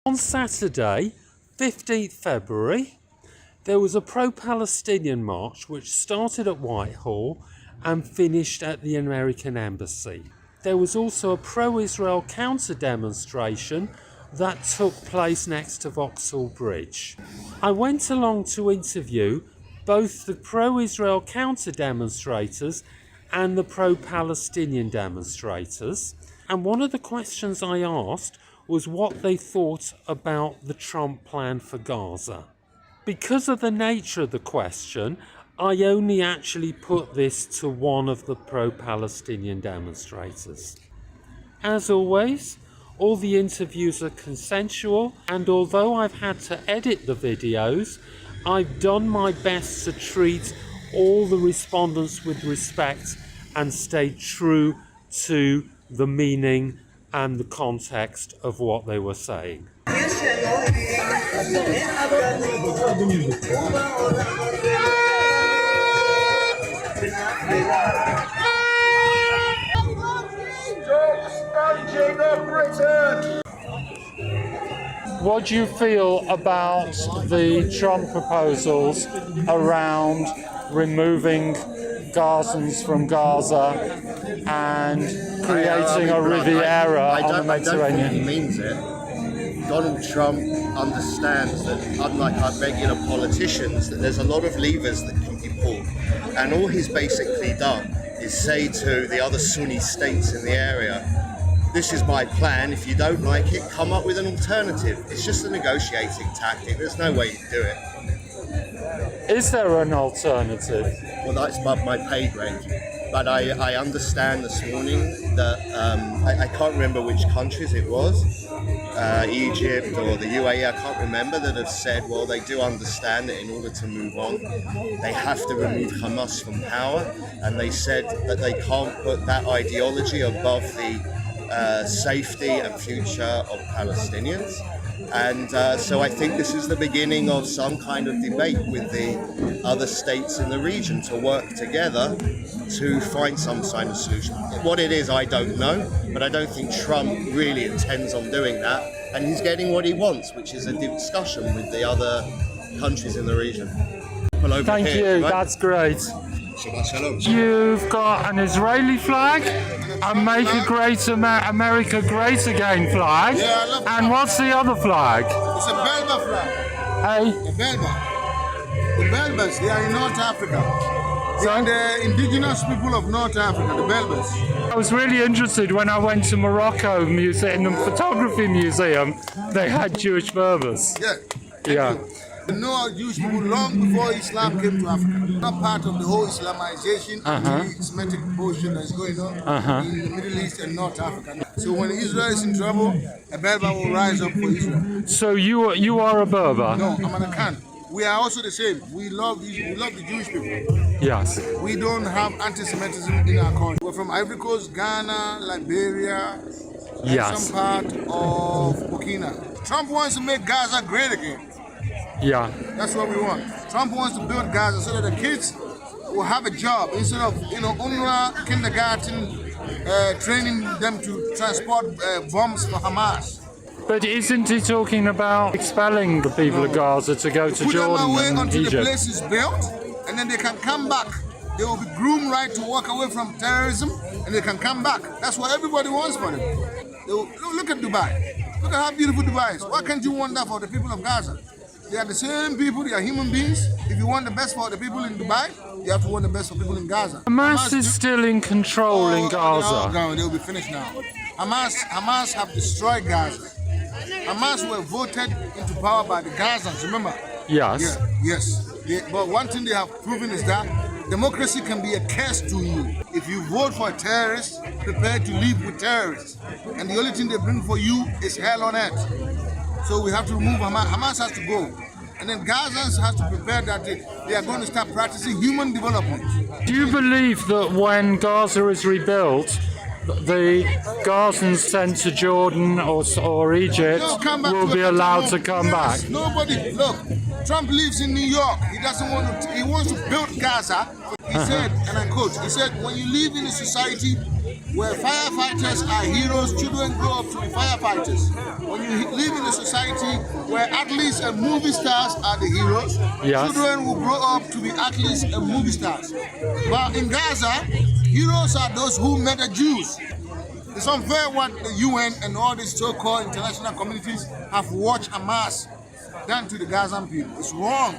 On Saturday, 15th February, there was a pro-Palestinian march which started at Whitehall and finished at the American Embassy. There was also a pro-Israel counter-demonstration that took place next to Vauxhall Bridge. I went along to interview both the pro-Israel counter-demonstrators and the pro-Palestinian demonstrators, and one of the questions I asked was what they thought about the Trump plan for Gaza. Because of the nature of the question, I only actually put this to one of the pro-Palestinian demonstrators. As always, all the interviews are consensual, and although I've had to edit the videos, I've done my best to treat all the respondents with respect and stay true to the meaning and the context of what they were saying. What do you feel about the Trump proposals around removing Gazans from Gaza and creating a Riviera on the Mediterranean? I don't think he means it. Donald Trump understands that, unlike our regular politicians, that there's a lot of levers that can be pulled. And all he's basically done is say to the other Sunni states in the area, this is my plan, if you don't like it, come up with an alternative. It's just a negotiating tactic, there's no way you do it. Is there an alternative? Well, that's above my pay grade. But I understand this morning that, I can't remember which countries it was, Egypt or the UAE, I can't remember, that have said, well, they do understand that in order to move on, they have to remove Hamas from power. And they said that they can't put that ideology above the safety and future of Palestinians. And so I think this is the beginning of some kind of debate with the other states in the region to work together to find some kind of solution. What it is, I don't know, but I don't think Trump really intends on doing that. And he's getting what he wants, which is a discussion with the other countries in the region. Thank you, right? That's great. You've got an Israeli flag, a Make America Great Again flag, yeah, I love and what's the other flag? It's a Belba flag. Hey? A Belba. The Belbas, they are in North Africa. They are the indigenous people of North Africa, the Belbas. I was really interested when I went to Morocco Museum, in the photography museum, they had Jewish Berbers. Yeah. You know Jewish people long before Islam came to Africa. Not part of the whole Islamization and the Semitic portion that's going on in the Middle East and North Africa. So when Israel is in trouble, a Berber will rise up for Israel. So you are a Berber? No, I'm an Akan. We are also the same. We love the Jewish people. Yes. We don't have anti-Semitism in our country. We're from Ivory Coast, Ghana, Liberia, and some part of Burkina. Trump wants to make Gaza great again. Yeah. That's what we want. Trump wants to build Gaza so that the kids will have a job instead of, UNRWA kindergarten training them to transport bombs for Hamas. But isn't he talking about expelling the people of Gaza to go to Jordan Put them away and until Egypt? the place is built, and then they can come back. They will be groomed right to walk away from terrorism, and they can come back. That's what everybody wants for them. Look at Dubai. Look at how beautiful Dubai is. Why can't you want that for the people of Gaza? They are the same people, they are human beings. If you want the best for the people in Dubai, you have to want the best for people in Gaza. Hamas is still in control in Gaza. They'll be finished now. Hamas have destroyed Gaza. Hamas were voted into power by the Gazans, remember? Yes. Yes. But one thing they have proven is that democracy can be a curse to you. If you vote for a terrorist, prepare to live with terrorists. And the only thing they bring for you is hell on earth. So we have to remove Hamas. Hamas has to go. And then Gazans have to prepare that they are going to start practicing human development. Do you believe that when Gaza is rebuilt, the Gazans sent to Jordan or Egypt will be allowed to come back? Nobody. Look, Trump lives in New York. He doesn't want to. He wants to build Gaza. He said, and I quote, he said, when you live in a society where firefighters are heroes, children grow up to be firefighters. When you live in a society where athletes and movie stars are the heroes, Yes. children will grow up to be athletes and movie stars. But in Gaza, heroes are those who murder Jews. It's unfair what the UN and all these so-called international communities have watched Hamas done to the Gazan people. It's wrong.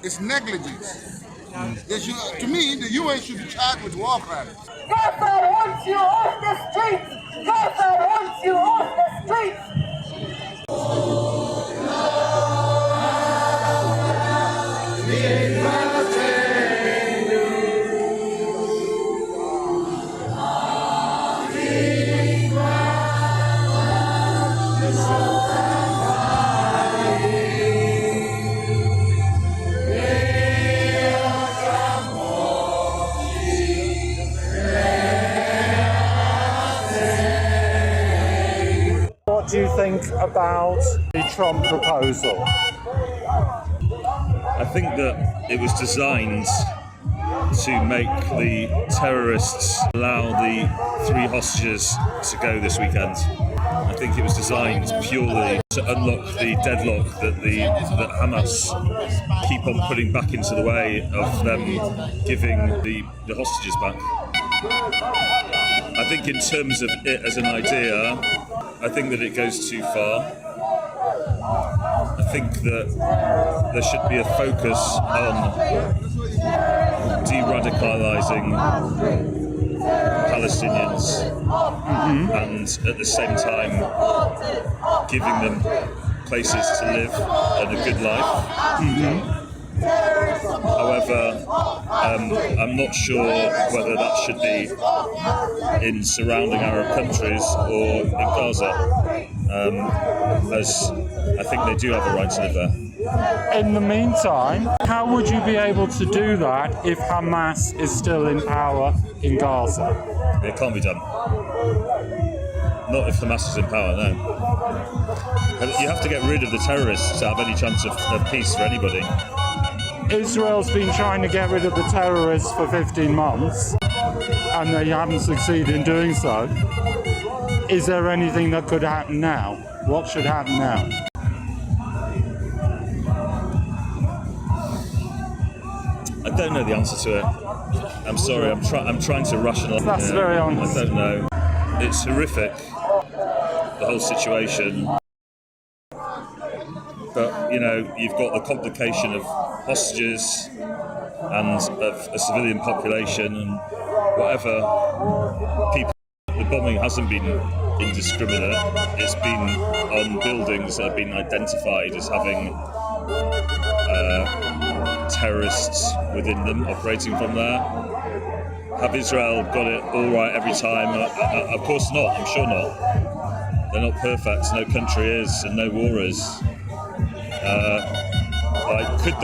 It's negligence. They should, to me, the UN should be charged with war crimes. Gaza wants you off the streets! Gaza wants you off the streets! What do you think about the Trump proposal? I think that it was designed to make the terrorists allow the 3 hostages to go this weekend. I think it was designed purely to unlock the deadlock that Hamas keep on putting back into the way of them giving the hostages back. I think in terms of it as an idea, I think that it goes too far. I think that there should be a focus on de-radicalising Palestinians and at the same time giving them places to live and a good life. However, I'm not sure whether that should be in surrounding Arab countries or in Gaza, as I think they do have a right to live there. In the meantime, how would you be able to do that if Hamas is still in power in Gaza? It can't be done. Not if Hamas is in power, no. But you have to get rid of the terrorists to have any chance of peace for anybody. Israel's been trying to get rid of the terrorists for 15 months and they haven't succeeded in doing so. Is there anything that could happen now? What should happen now? I don't know the answer to it. I'm sorry, I'm trying to rationalise it. That's very honest. I don't know. It's horrific, the whole situation. But, you know, you've got the complication of hostages and of a civilian population and whatever people. The bombing hasn't been indiscriminate. It's been on buildings that have been identified as having terrorists within them operating from there. Have Israel got it all right every time? Of course not. I'm sure not. They're not perfect. No country is, and no war is. Could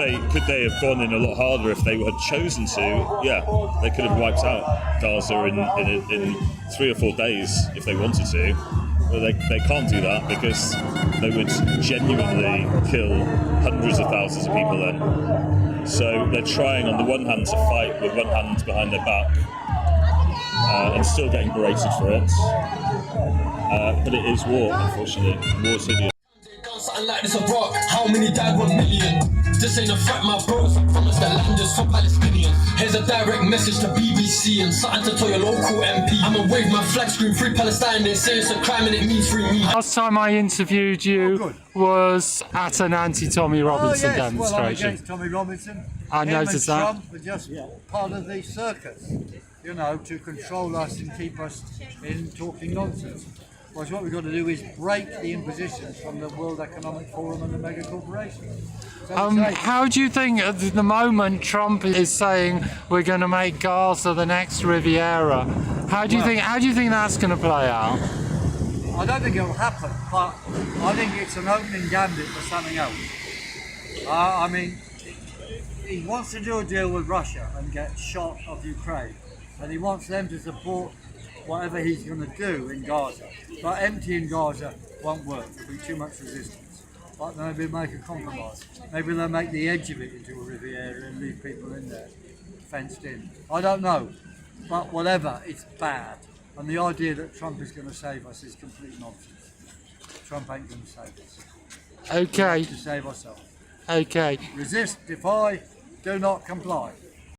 they have gone in a lot harder if they had chosen to? Yeah, they could have wiped out Gaza in 3 or 4 days if they wanted to. But they can't do that because they would genuinely kill hundreds of thousands of people then. So they're trying on the one hand to fight with one hand behind their back and still getting berated for it. But it is war, unfortunately. War's hideous. Something like this abroad, how many died? 1 million. This ain't a threat, my bros. I promise the land is for Palestinians. Here's a direct message to BBC and something to tell your local MP. I'ma wave my flag, scream free Palestine. They say it's a crime and it means free me. Last time I interviewed you was at an anti-Tommy Robinson demonstration. Well, I'm against Tommy Robinson. I noticed that. Trump are just part of the circus, you know, to control us and keep us in talking nonsense. Whereas what we've got to do is break the impositions from the World Economic Forum and the mega corporations. How do you think at the moment Trump is saying we're going to make Gaza the next Riviera? How do you think that's going to play out? I don't think it'll happen, but I think it's an opening gambit for something else. I mean, he wants to do a deal with Russia and get shot of Ukraine, and he wants them to support whatever he's going to do in Gaza. But emptying Gaza won't work. There'll be too much resistance. But maybe make a compromise. Maybe they'll make the edge of it into a Riviera and leave people in there, fenced in. I don't know. But whatever, it's bad. And the idea that Trump is going to save us is complete nonsense. Trump ain't going to save us. Okay, To save ourselves. okay. Resist, defy, do not comply.